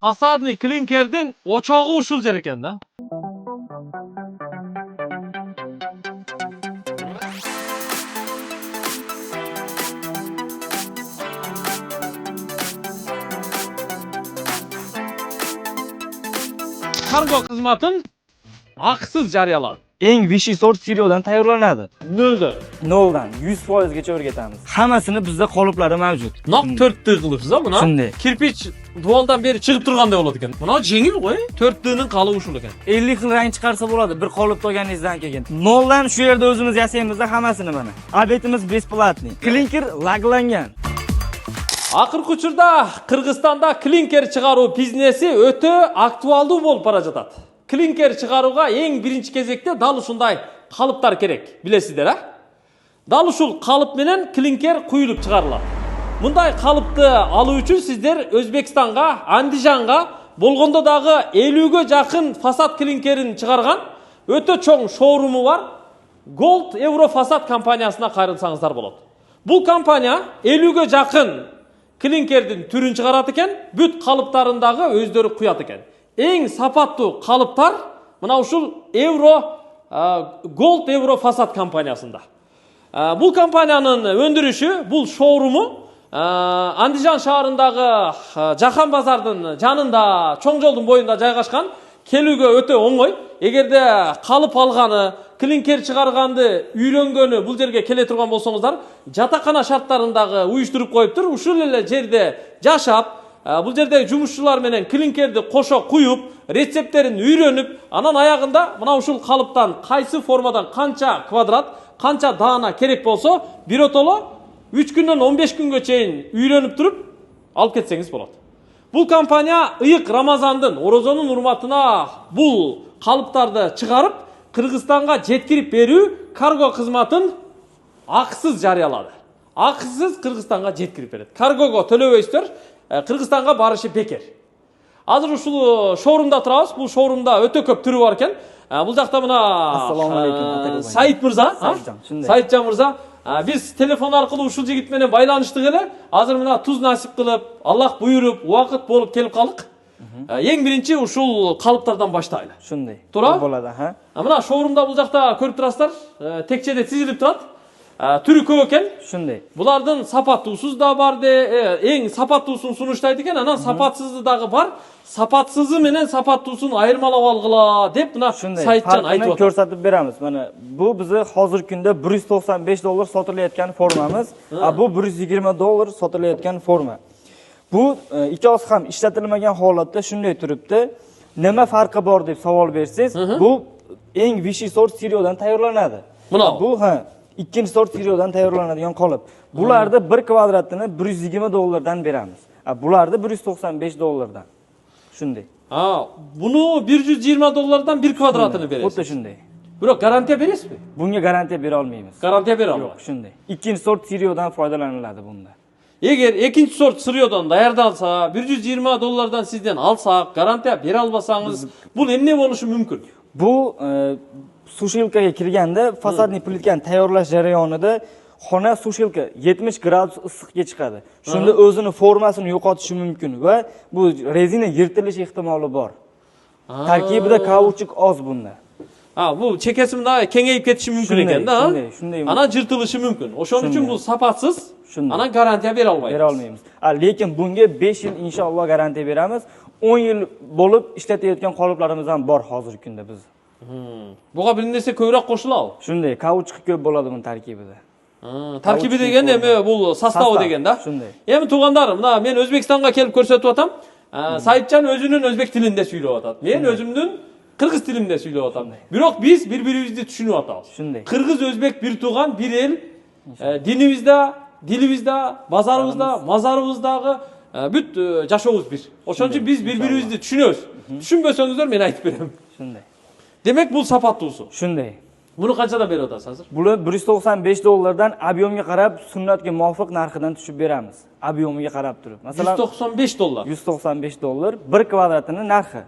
Fasadniy klinkerning o'chog'i ushul jar ekanda. Kargo xizmatin haqsiz jariyaladi. Eng vishi sort siryodan tayyorlanadi. Noldan. Noldan 100% gacha o'rgatamiz. Hammasini bizda qoliplari mavjud. Naq 4 t qilibsiz buni. Shunday. Kirpich duoldan beri chiqib turganda bo'ladi ekan. Buni yengil qo'y. 4 tning qalığı ushul ekan. 50 xil rang chiqarsa bo'ladi bir qolip olganingizdan keyin. Noldan shu yerda o'zimiz yasaymiz hammasini mana. Obetimiz besplatniy. Klinker laglangan. Aqirqi uchurda Qirg'izistonda klinker chiqaruv biznesi o'ta aktualdi bo'lib bora жатат. Klinker chiqaruga eng birinchi кезекте dal shunday qalıplar kerak, bilasizlar ha? Dal ushul qalıp menen klinker quyilib chiqariladi. Bunday qalıpты alуу үчүн sizler O'zbekistonga, Andijonga болгондо дагы 50 ga жакын fasad klinkerin chiqargan o'ta cho'ng showroomu var. Gold Euro Fasad kompaniyasına qayrılsаңыздар болады. Bu kompaniya 50 ga жакын klinkerдің түрін шығарат екен, бүт қалыптарындағы өздері құят екен. Ең сапатты қалыптар мына ушул Gold Euro Fasad компаниясында. Бұл компанияның өндіріші, бұл шоурумы Андижан шаарындағы Жахан базардың жанында, чоң жолдың бойында жайгашкан, келүүгө өтө оңой. Эгерде қалып алғаны, клинкер чыгарганды үйрөнгөнү бул жерге келе турган болсоңуздар, жатакана шарттарындагы уюштуруп коюптур. Ушул эле жерде жашап, бул жерде жумушчулар менен клинкерди кошо куюп, рецепттерин үйрөнүп, анан аягында мына ушул калыптан кайсы формадан канча квадрат, канча даана керек болсо, биротоло 3 күндөн 15 күнгө чейин үйрөнүп туруп алып кетсеңиз болот. Бул компания ыйык Рамазандын, Орозонун урматына бул калыптарды чыгарып, Кыргызстанга жеткирип берүү карго кызматын акысыз жарыялады. Акысыз Кыргызстанга жеткирип берет. Каргого төлөбөйсүздөр, Кыргызстанга барышы бекер. Азыр ушул шоурумда турабыз. Бул шоурумда өтө көп түрү бар экен. Бул жакта мына Ассаламу алейкум. Сайит мырза, Саитжан мырза, биз телефон аркылуу ушул жигит менен байланыштык эле. Азыр мына туз насип кылып, Аллах буйруп, убакыт болуп келип калдык. Ең биринчи ушул калыптардан баштайлы. Shunday. Туура? Bo'ladi, ha. Мына шоурумда бул жакта көрүп турасыздар, текчеде тизилип турат. Түрү көп экен. Shunday. Булардын сапаттуусуз да бар эң сапаттуусун сунуштайт экен, анан сапатсызы дагы бар. Сапатсызы менен сапаттуусун айырмалап алгыла деп мына Сайтжан айтып атат. Ko'rsatib beramiz. Mana bu bizni hozirgi kunda $195 sotilayotgan formamiz. Bu $120 sotilayotgan forma. Bu ikkosi ham ishlatilmagan holatda shunday turibdi. Nima farqi bor deb savol bersangiz, bu eng vishi sort siryodan tayyorlanadi. Bu ikkinchi sort siryodan tayyorlanadigan qolip. Bularda 1 kvadratini $120 dan beramiz. Bularda $195 dan. Shunday. Buni $120 dan 1 kvadratini berasiz. Xuddi shunday. Biroq garantiya berasizmi? Bunga garantiya bera olmaymiz. Garantiya bera olmaysiz. Yo'q, shunday. Ikkinchi sort siryodan foydalaniladi bunda. Эгер экинчи сорт сырьёдон даярдалса, $120 сизден алсак, гарантия бере албасаңыз, бул эмне болушу мүмкүн? Bu sushilkaga kirganda fasadniy plitkani tayyorlash jarayonida xona sushilka 70 gradus issiqga chiqadi. Shunda o'zini formasini yo'qotishi mumkin va bu rezina yirtilish ehtimoli bor. Tarkibida kauchuk oz bunda. Bu çekesim daha kengeyip ketişi mümkün eken da. Shunday. Ana jırtılışı mümkün. Oşon üçün bu sapatsız. Ana garantiya bera olmaymiz. Bera olmaymiz. Lekin bunga 5 yil inshaalloh garantiya beramiz. 10 yil bo'lib ishlatayotgan qoliplarimiz ham bor hozirgi kunda biz. Buga bir narsa ko'proq qo'shiladi. Shunday, kauchuk ko'p bo'ladi buning tarkibida. Tarkibi deganda bu sostavi deganda. Shunday. Endi tug'anlarim, men O'zbekistonga kelib ko'rsatib atam. Saitjan o'zining o'zbek tilida so'ylab atat. Men o'zimning Kırgız tilimde söylüyor adam. Biroq biz birbirimizni tushunib atamiz. Shunday. Kırgız, Özbek bir tuğan, bir el. Dinimizde, dilimizde, bazarımızda, mazarımızdagi büt jashobuz bir. Oşon üçün biz birbirimizni tushunamiz. Tushunbösöңүздөр men aytib berem. Shunday. Demek bu sapattuusu. Shunday. Buni qanchadan berib atasiz hozir? Buni $195 dan ob'yomga qarab sunnatga muvofiq narxidan tushib beramiz. Ob'yomiga qarab turib. Masalan $195. $195 1 kvadratini narxi.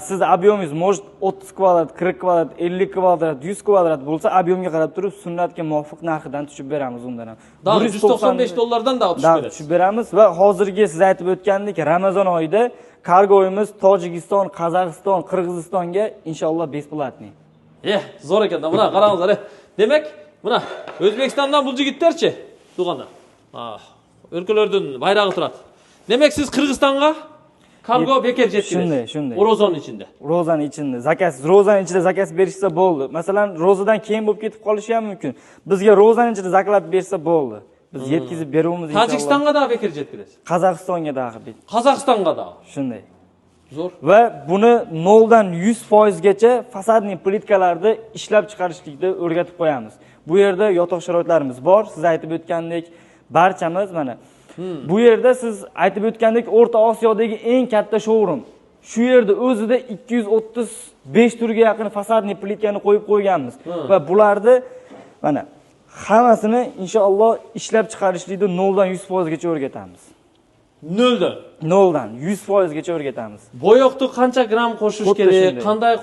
Siz ob'yomingiz может 30 kvadrat, 40 kvadrat, 50 kvadrat, 100 kvadrat bo'lsa, ob'yomga qarab turib sunnatga muvofiq narxidan tushib beramiz undan ham. $195 dan da tushib beramiz. Tushib beramiz va hozirgi siz aytib o'tgandek Ramazon oyida kargoyimiz Tojikiston, Qozog'iston, Qirg'izistonga inshaalloh besplatniy. Zo'r ekan-da. Mana qarangizlar. Demak, mana O'zbekistondan bu yigitlarchi Dug'anda. Өлкөлөрдүн bayrog'i turadi. Demak, siz Qirg'izistonga kargo bekor yetkazasiz. Shunday. Ro'zaning ichida. Ro'zaning ichida zakaz, ro'zaning ichida zakaz berishsa bo'ldi. Masalan, ro'zadan keyin bo'lib ketib qolishi ham mumkin. Bizga ro'zaning ichida zaklab bersa bo'ldi. Biz yetkazib beramiz inshaalloh. Tojikistonga da bekor yetkazasiz. Qozog'istonga da aqib. Qozog'istonga da. Shunday. Zo'r. Va buni 0 dan 100% gacha fasadning plitkalarida ishlab chiqarishlikda o'rgatib qo'yamiz. Bu yerda yotoq sharoitlarimiz bor. Siz aytib o'tgandek, barchamiz mana bu yerda siz aytib o'tgandek O'rta Osiyodagi eng katta showroom. Shu yerda o'zida 235 turga yaqin fasadning plitkani qo'yib qo'yganmiz. Va bularni mana hammasini inshaalloh ishlab chiqarishlikda 0 dan 100% gacha o'rgatamiz. 0 dan 100% gacha o'rgatamiz. Bo'yoqni qancha gram qo'shish kerak, qanday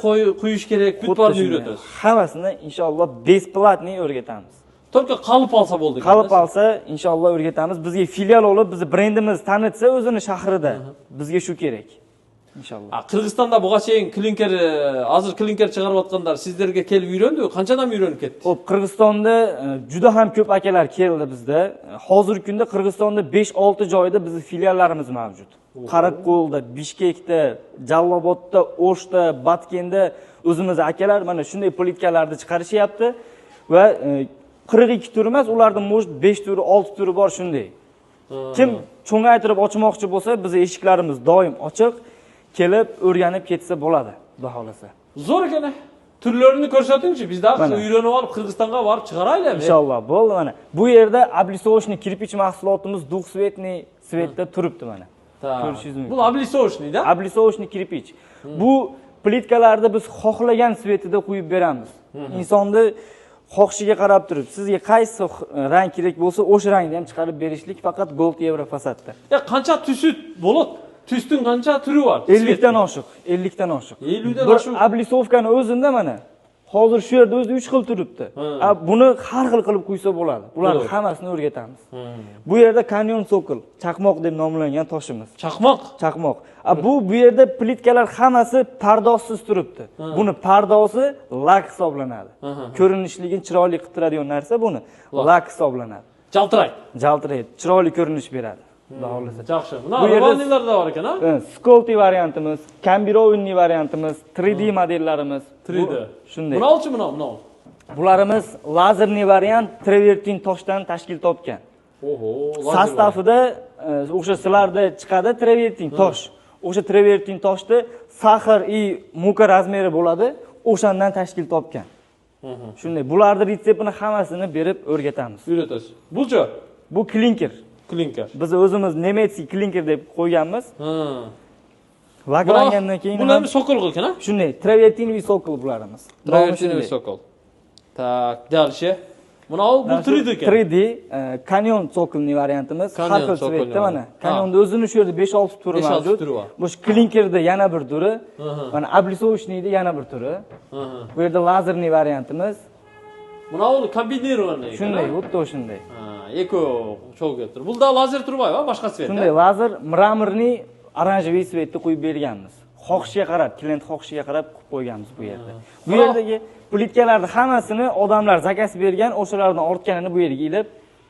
quyish kerak, butlarni o'rgatamiz. Hammasini inshaalloh besplatniy o'rgatamiz. Только qalb olsa bo'ldi. Qalb olsa inshaalloh o'rgatamiz. Bizga filial olib, bizni brendimiz tanitsa o'zini shahrida. Bizga shu kerak. Inshaalloh. Qirg'izistonda bugacha klinker, hozir klinker chiqarayotganlar sizlarga kelib yurandi, qanchadan yo'rganib ketdi? Xo'p, Qirg'izistonda juda ham ko'p akalar keldi bizda. Hozirgi kunda Qirg'izistonda 5-6 joyda bizning filiallarimiz mavjud. Qaraqqo'lda, Bishkekda, Jallobodda, O'shda, Batkenda o'zimiz akalar mana shunday plitkalarni chiqarishyapti va 42 tur emas, ularning mo'j 5 turi, 6 turi bor shunday. Kim cho'ngaytirib ochmoqchi bo'lsa, bizning eshiklarimiz doim ochiq. Kelib o'rganib ketsa bo'ladi, xudo xolasa. Zo'r ekan. Turlarini ko'rsatingchi, bizda uylanib olib Qirg'izistonga borib chiqaraylik. Inshaalloh, bo'ldi mana. Bu yerda облицовочный kirpich mahsulotimiz двухцветный svetda turibdi mana. Ko'rishingiz mumkin. Bu облицовочный-da? Облицовочный kirpich. Bu plitkalarni biz xohlagan svetida quyib beramiz. Insonni xohishiga qarab turib, sizga qaysi rang kerak bo'lsa, o'sha rangni ham chiqarib berishlik faqat Gold Euro fasadda. Qancha tusi bo'ladi? Tusning qancha turi bor? 50 dan oshiq, 50 dan oshiq. 50 dan oshiq. Облицовкani o'zida mana hozir shu yerda o'zi 3 xil turibdi. Buni har xil qilib quysa bo'ladi. Bularning hammasini o'rgatamiz. Bu yerda kanyon sokol, chaqmoq deb nomlangan toshimiz. Chaqmoq. Bu yerda plitkalar hammasi pardozsiz turibdi. Buni pardozi lak hisoblanadi. Ko'rinishligini chiroyli qilib turadigan narsa buni lak hisoblanadi. Jaltiraydi, chiroyli ko'rinish beradi. Yaxshi. Mana ravonlarda bor ekan, ha? Skolti variantimiz, kombirovinniy variantimiz, 3D modellarimiz. 3D. Shunday. Bunachi buni. Bularimiz lazerniy variant travertin toshdan tashkil topgan. Sostavida o'sha sizlarda chiqadi travertin tosh. O'sha travertin toshni saxar muka razmeri bo'ladi, o'shandan tashkil topgan. Shunday. Bularning retseptini hammasini berib o'rgatamiz. O'rgatasiz. Buchi? Bu klinker. Biz o'zimiz nemetskiy klinker deb qo'yganmiz. Laklangandan keyin bularni sokol qilgan, ha? Shunday, travertinoviy sokol bularimiz. Travertinoviy sokol. Tak, dalshi. Mana bu 3D ekan. 3D kanyon sokolning variantimiz. Har xil svetda mana. Kanyonda o'zini shu yerda 5-6 turi mavjud. Bu klinkerda yana bir turi, mana облицовочныйda yana bir turi. Bu yerda lazerniy variantimiz. Mana u kombinirованный. Shunday, xuddi o'shunday. Eko cho'g' keltir. Bunda lazer turmaydi, boshqa svet. Shunday, lazer mramorniy oranjeviy svetda qo'yib berganmiz. Xohishiga qarab, klient xohishiga qarab qo'yib qo'yganmiz bu yerda. Bu yerdagi plitkalarning hammasini odamlar zakaz bergan, o'shalardan ortganini bu yerga ilib,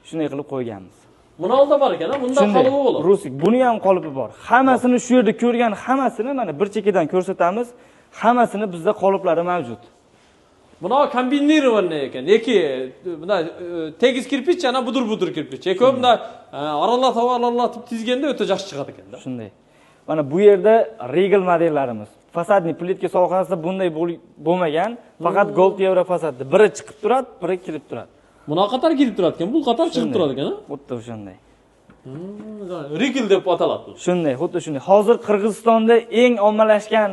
shunday qilib qo'yganmiz. Buni olda bor ekan, bunda qolibi bo'ladi. Rusik, buni ham qolibi bor. Hammasini shu yerda ko'rgan hammasini mana bir chekkadan ko'rsatamiz. Hammasini bizda qoliplari mavjud. Buna kombinirованный ekan. Eki bunda tegiz kirpich, yana budur kirpich. Eki bunda aralatib tizganda o'ta yaxshi chiqadi ekan-da. Shunday. Mana bu yerda Regal modellarimiz. Fasadning plitka sohasida bunday bo'lmagan, faqat Gold Euro fasadda. Biri chiqib turadi, biri kirib turadi. Buna qator kirib turadi ekan, bu qator chiqib turadi ekan, ha? Xuddi shunday. Regal deb ataladi. Shunday, xuddi shunday. Hozir Qirg'izistonda eng ommalashgan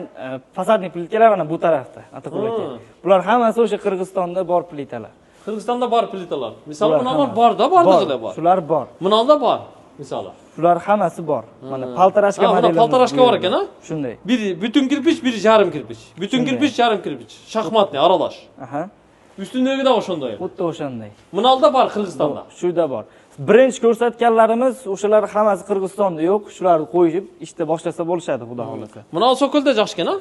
fasadning plitkalar mana bu tarafda, Atiqul aka. Bular hammasi o'sha Qirg'izistonda bor plitalar. Qirg'izistonda bor plitalar. Misol buni borda, bordig'ilar bor. Shular bor. Bunalda bor, misol. Shular hammasi bor. Mana paltarashka modeli. Mana paltarashka bor ekan, ha? Shunday. Biri butun kirpich, biri yarim kirpich. Butun kirpich, yarim kirpich. Shaxmatni aralash. Aha. Ustundagi da o'shanday. Xuddi o'shanday. Bunalda bor Qirg'izistonda. Shuyda bor. Birinchi ko'rsatganlarimiz o'shalar hammasi Qirg'izistonda yo'q. Shularni qo'yib ishda boshlasa bo'lishadi, xudo xolasa. Mana sokolda yaxshi ekan,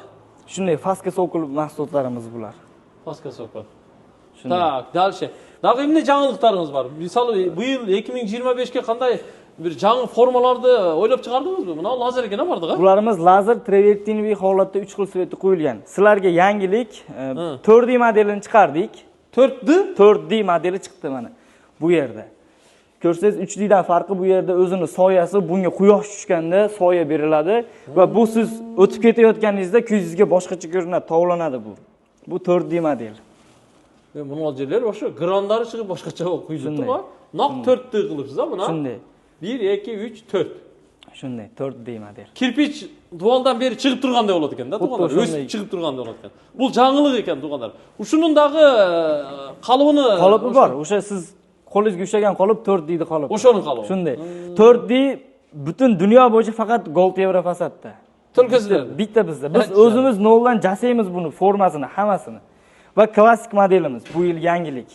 Shunday Faska Sokol mahsulotlarimiz bular. Paska sokol. Shunday. Tak, dalshi. Daha endi жаңылыктарыңыз бар. Мисалы, bu yil 2025 ga qanday bir жаңы formalarni o'ylab chiqardingizmi? Mana lazer ekan bardiga. Bularimiz lazer travertiniy holatda 3 xil sveti qo'yilgan. Sizlarga yangilik 4D modelini chiqardik. 4D 4D modeli chiqdi mana bu yerda. Ko'rsangiz 3D dan farqi bu yerda o'zini soyasi, bunga quyosh tushganda soya beriladi va bu siz o'tib ketayotganingizda ko'zingizga boshqacha ko'rinadi, tovlanadi bu. Bu 4D model. Buni yerlar o'sha grandlari chiqib boshqacha quyilibdi-ku. Naq 4D qilibsiz-a buni. Shunday. 1 2 3 4. Shunday 4D model. Kirpich duvaldan beri chiqib turganda bo'ladi ekan-da, tuğanlar. O'sib chiqib turganda bo'ladi ekan. Bu жаңылык ekan tuğanlar. Shunun dag'i qalıbini Qolibi bor. O'sha siz qo'lingizga ushlagan qolib 4D qolib. O'shaning qolibi. Shunday. 4D butun dunyo bo'yicha faqat Gold Euro fasadda. Tulkasizlar. Bitta bizda. Biz o'zimiz noldan jasaymiz buni, formasini, hammasini. Va klassik modelimiz. Bu yil yangilik.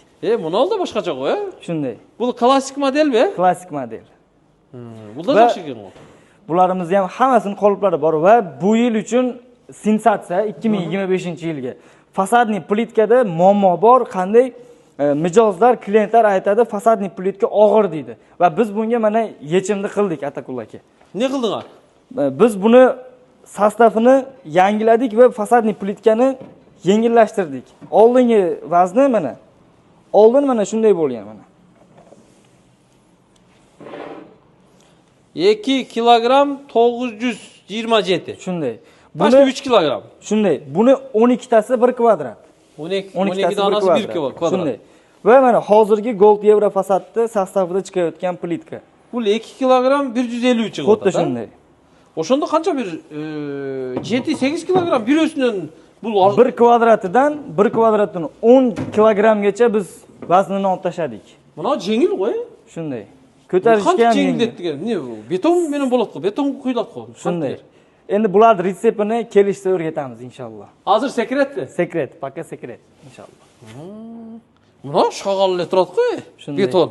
Buni oldi boshqacha qo'y. Shunday. Bu klassik modelmi? Klassik model. Bu da yaxshi ekan bu. Bularimizni ham hammasini qoliplari bor va bu yil uchun sensatsiya 2025-yilga. Fasadniy plitkada muammo bor, qanday mijozlar, klientlar aytadi, fasadniy plitka og'ir deydi. Va biz bunga mana yechimni qildik, Atakul aka. Ne qildingiz? Biz buni sostavini yangiladik va fasadniy plitkani yengillashtirdik. Oldingi vazni mana. Oldin mana shunday bo'lgan mana. 2 kilogram 927. Shunday. Başka 3 kilogram. Shunday. Buni 12 tasi 1 kvadrat. 12 danasi 1 kvadrat. Shunday. Va mana hozirgi Gold Euro fasadda sostavida chiqayotgan plitka. Bu 2 kilogram 150 chiqadi. Xuddi shunday. O'shanda qancha bir 7-8 kilogram bir o'sidan bu 1 kvadratidan 10 kilogramgacha biz vaznini olib tashladik. Buna yengil qo'y. Shunday. Ko'tarishga ham yengil degan. Ne bu? Beton meni bo'ladi-ku, beton quyiladi-ku. Shunday. Endi bularni retseptini kelishda o'rgatamiz inshaalloh. Hozir sekretmi? Sekret, paka sekret inshaalloh. Buna shag'alli turadi-ku. Shunday. Beton.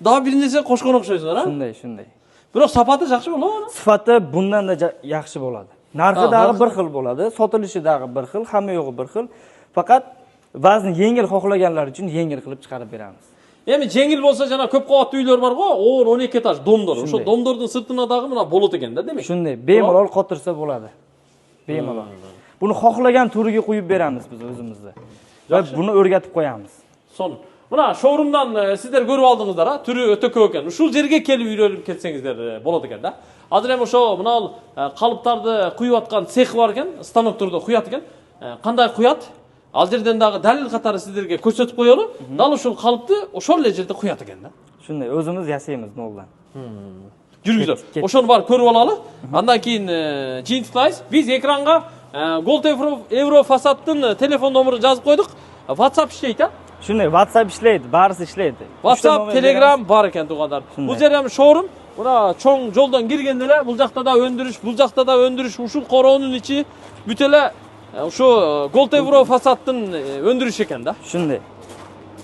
Daha bir narsa qo'shgan o'xshaysizlar, ha? Shunday. Biroq sifati yaxshi bo'ladimi? Sifati bundan da yaxshi bo'ladi. Narxi dag'i bir xil bo'ladi, sotilishi dag'i bir xil, hamma yo'g'i bir xil. Faqat vazni yengil xohlaganlar uchun yengil qilib chiqarib beramiz. Endi yengil bo'lsa, jana ko'p qavatli uylar bor-ku, o'g'ir 12 etaj domdor. O'sha domdorning sirtina dag'i mana bo'lot ekanda, demak. Shunday, bemalol qotirsa bo'ladi. Bemalol. Buni xohlagan turiga qo'yib beramiz biz o'zimizda. Va buni o'rgatib qo'yamiz. Son. Mana showroomdan sizlar ko'rib oldingizlar, ha? Turi o'ta ko'p ekan. Shu yerga kelib yurib ketsangizlar bo'ladi ekanda. Hozir ham o'sha mana qalblarni quyayotgan sex bor ekan, stanok turida quyat ekan. Qanday quyat? Aljerdan dag'i dalil qatori sizlarga ko'rsatib qo'yaylik. Dal o'sha qalbni o'sha yerda quyat ekanda. Shunday, o'zimiz yasaymiz noldan. Yurgizlar. O'shani bor ko'rib olaylik. Undan keyin jinsiz biz ekranga Gold Euro fasaddan telefon nomerini yozib qo'ydik. WhatsApp ishlaydi. Shunday, WhatsApp ishlaydi, barisi ishlaydi. WhatsApp, Telegram bor ekan tuğanlar. Bu yer ham showroom. Buna cho'ng yo'ldan kirganlar, bu yoqda da o'ndirish, bu yoqda da o'ndirish, shu qorovning ichi bütele şu Gold Euro fasaddan o'ndirish ekanda. Shunday.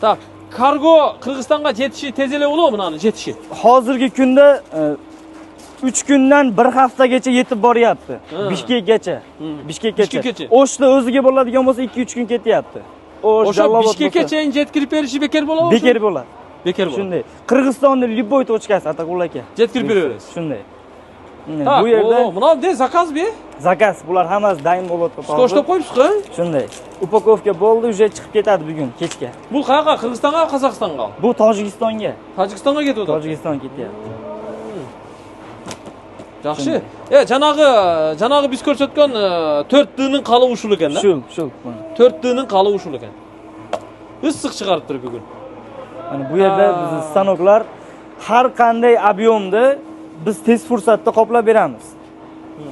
Tak, kargo Qirg'izistonga yetishi tez ele bo'ladimi bunani yetishi? Hozirgi kunda 3 kundan 1 haftagacha yetib boryapti. Bishkekgacha. Bishkekgacha. O'shda o'ziga bo'ladigan bo'lsa 2-3 kun ketyapti. O'sha Bishkekgacha yetkazib berishi bekor bo'ladimi? Bekor bo'ladi. Bekor bo'ladi. Shunday. Qirg'izistonning любой точкasi Atakul aka. Yetkazib beraverasiz. Shunday. Bu yerda buni de zakaz bir. Zakaz, bular hammasi daim bo'ladi. Stoshda qo'yibsiz-ku? Shunday. Upakovka bo'ldi, uje chiqib ketadi bugun kechga. Bu qayerga? Qirg'izistonga, Qozog'istonga? Bu Tojikistonga. Tojikistonga ketyapti. Tojikiston ketyapti. Yaxshi. Janag'i biz ko'rsatgan 4D ning qalığı ushul ekan-da. Shul. 4D ning qalığı ushul ekan. Issiq chiqarib turib bugun. Mana bu yerda biz stanoklar har qanday ob'yomda biz tez fursatda qoplab beramiz.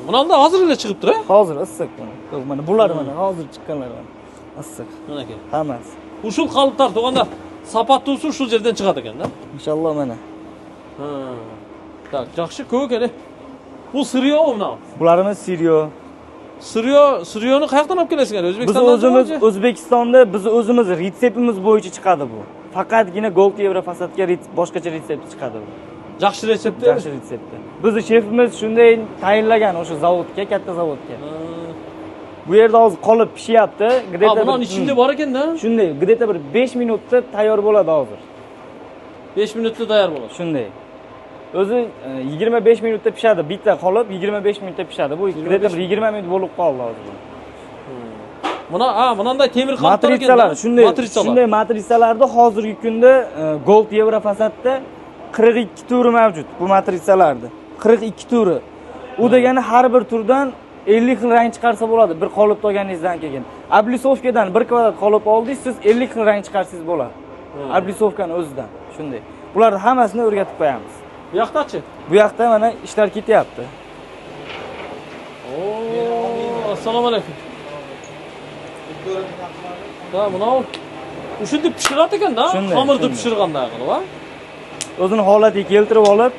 Bundan hozir ele chiqib tur-a? Hozir issiq buni. Mana bular mana hozir chiqqanlar mana. Issiq. Mana aka. Hammasi. Ushul qalblar tuğanda sapatli usul shu yerdan chiqadi ekan-da. Inshaalloh mana. Tak, yaxshi ko'k edi. Bu Siryo buni. Bularimiz Siryo. Siryoni qayerdan olib kelasizlar? Biz o'zimiz O'zbekistonda biz o'zimiz retseptimiz bo'yicha chiqadi bu. faqatgina Gold Euro Fasadga boshqacha retsept chiqadi bu. Yaxshi retseptda. Yaxshi retseptda. Bizni shefimiz shunday tayinlagan o'sha zavodga, katta zavodga. Bu yerda hozir qolib pishyapti. Ha, buning ichida bor ekan-da. Shunday, где-то bir 5 minutda tayyor bo'ladi hozir. 5 minutda tayyor bo'ladi. Shunday. O'zi 25 minutda pishadi. Bitta qolib 25 minutda pishadi. Bu где-то bir 20 minut bo'lib qoldi hozir. Bunday temir qoplar matrisalar, shunday matrisalarda hozirgi kunda Gold Euro Fasadda 42 turi mavjud bu matrisalarda. 42 turi. U degani har bir turdan 50 xil rang chiqarsa bo'ladi bir qolip olganingizdan keyin. Ablisovkadan 1 kvadrat qolip oldingiz, siz 50 xil rang chiqarsangiz bo'ladi. Ablisovkani o'zidan. Shunday. Bularni hammasini o'rgatib qo'yamiz. Bu yoqdachi? Bu yoqda mana ishlar ketyapti. Assalomu alaykum. Da, buni o'shunda pishirar ekan-da, xamirni pishirganda qilib, ha? O'zini holatiga keltirib olib,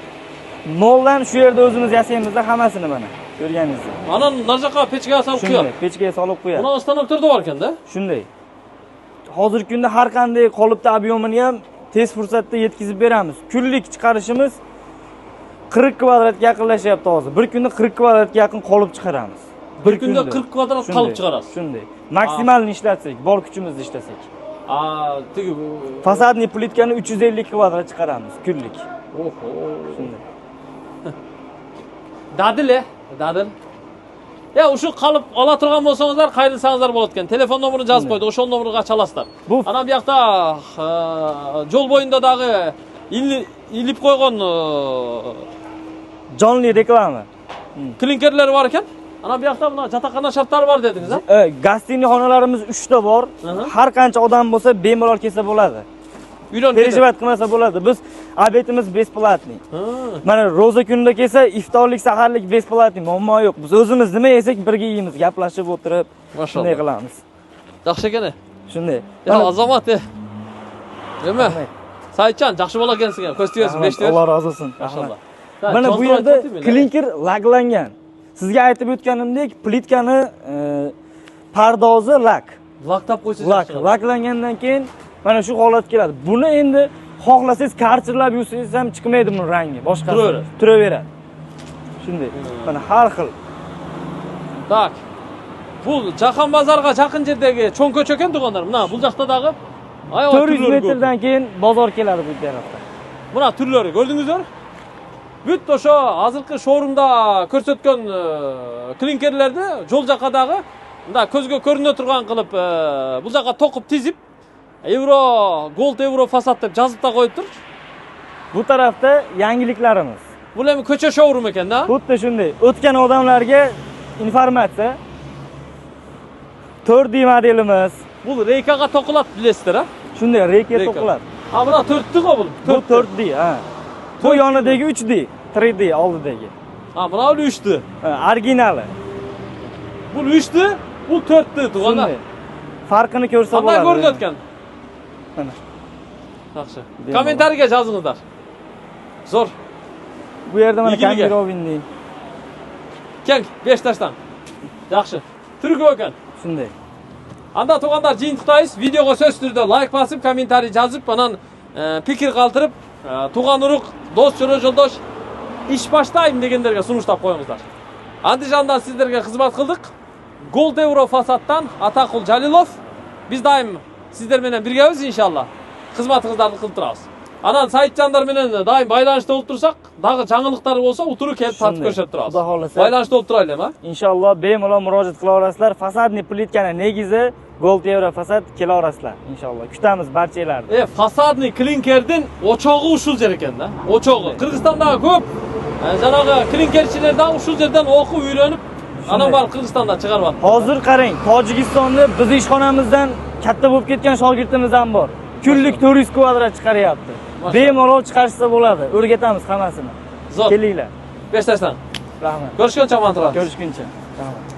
noldan shu yerda o'zimiz yasaymizda hammasini mana ko'rganingizdek. Mana narsaqa pechkaga solib qo'yadi. Pechkaga solib qo'yadi. Buni stanoklarda bor ekanda? Shunday. Hozirgi kunda har qanday qolipda ob'yomini ham tez fursatda yetkazib beramiz. Kunlik chiqarishimiz 40 kvadratga yaqinlashyapti hozir. Bir kunda 40 kvadratga yaqin qolip chiqaramiz. Bir kunda 40 kvadrat qolib chiqarasiz. Shunday. Maksimalni ishlatsak, bor kuchimizni ishlasak. Tigi fasadni plitkani 350 kvadrat chiqaramiz kunlik. Oho. Shunday. Dadil. Ya o'sha qolib ola turgan bo'lsangizlar, qayrilsangizlar bo'ladi ekan. Telefon nomerini yozib qo'ydi, o'sha nomeriga chalasizlar. Ana bu yoqda yo'l bo'yindagi ilib qo'ygan jonli reklama. Klinkerlar bor ekan. Ana bu yoqda buna jataqxona shartlari bor dedingiz, ha? Gastiniy xonalarimiz 3 ta bor. Har qancha odam bo'lsa bemalol kelsa bo'ladi. Переживать qilmasa bo'ladi. Biz obedimiz besplatniy. Mana roza kunida kelsa, iftorlik, saharlik besplatniy, muammo yo'q. Biz o'zimiz nima yesak birga yeymiz, gaplashib o'tirib, shunday qilamiz. Yaxshi ekan. Shunday. Azomat. Nima? Saytchan, yaxshi bola ekansiz, ko'stiyasiz, 5 ta. Alloh rozi olsin. Maşallah. Mana bu yerda klinker laglangan. Sizga aytib o'tganimdek, plitkani pardozi lak. Laklab qo'ysangiz. Laklangandan keyin mana shu holat keladi. Buni endi xohlasangiz karchirlab yursangiz ham chiqmaydi buning rangi. Boshqasi turaveradi. Shunday. Mana har xil. Tak. Bu Jahon bozoriga yaqin yerdagi cho'ng ko'cha ekan do'konlar. Mana bu yoqdagi 400 metrdan keyin bozor keladi bu tarafda. Mana turlari ko'rdingizmi? Büt o'sha hozirgi showroomda ko'rsatgan klinkerlarni yo'l yoqadagi bunda ko'zga ko'rinib turgan qilib bu yoqqa to'qib tizib Euro, Gold Euro Fasad deb yozib qo'yib tur. Bu tarafda yangiliklarimiz. Bular ko'cha showroom ekanda. Xuddi shunday. O'tgan odamlarga informatsiya. 4D modelimiz. Bu reykaga to'qiladi bilasizlar, ha? Shunday reykaga to'qiladi. Ha, buni 4D bu. Bu 4D, ha. Bu yonidagi 3D, 3D oldidagi. Ha, buni 3D. Originali. Bu 3D, bu 4D to'g'ana. Farqini ko'rsa bo'ladi. Qanday ko'rinayotgan? Mana. Yaxshi. Kommentariyaga yozingizlar. Zo'r. Bu yerda mana kambirovinni. Keng 5 tashdan. Yaxshi. Turk ekan. Shunday. Anda to'g'anlar jiyintiqdaysiz. Videoga so'z turida like bosib, kommentariy yozib, anan fikr qoldirib, tug'an urug', do'st, yo'ldosh ish boshlayman deganlarga sunushlab qo'yingizlar. Andijondan sizlarga xizmat qildik. Gold Euro Fasaddan Ataqul Jalilov. Biz doim sizlar bilan birgamiz inshaalloh. Xizmatingizni qilib turamiz. Anan Saidjanlar bilan doim baylanishda bo'lib tursak, dag'i yangiliklar bo'lsa, o'tirib kelib tatib ko'rsatib turamiz. Xudo xolasa. Baylanishda bo'lib turaylik, ha? Inshaalloh bemalol murojaat qila olasizlar. Fasadni plitkani negizi Gold Euro Fasad kela olasizlar. Inshaalloh. Kutamiz barchalarni. Fasadni klinkerdan o'chog'i ushul yer ekanda. O'chog'i. Qirg'izistonda ko'p janobi klinkerchilardan ushul yerdan o'qib o'rganib, ana bar Qirg'izistonda chiqaryapti. Hozir qarang, Tojikistonda biz ishxonamizdan katta bo'lib ketgan shogirdimiz ham bor. Kunlik 400 kvadrat chiqaryapti. Bemalol chiqarishsa bo'ladi. O'rgatamiz hammasini. Kelinglar. 5 tashdan. Rahmat. Ko'rishguncha, mantra. Ko'rishguncha. Rahmat.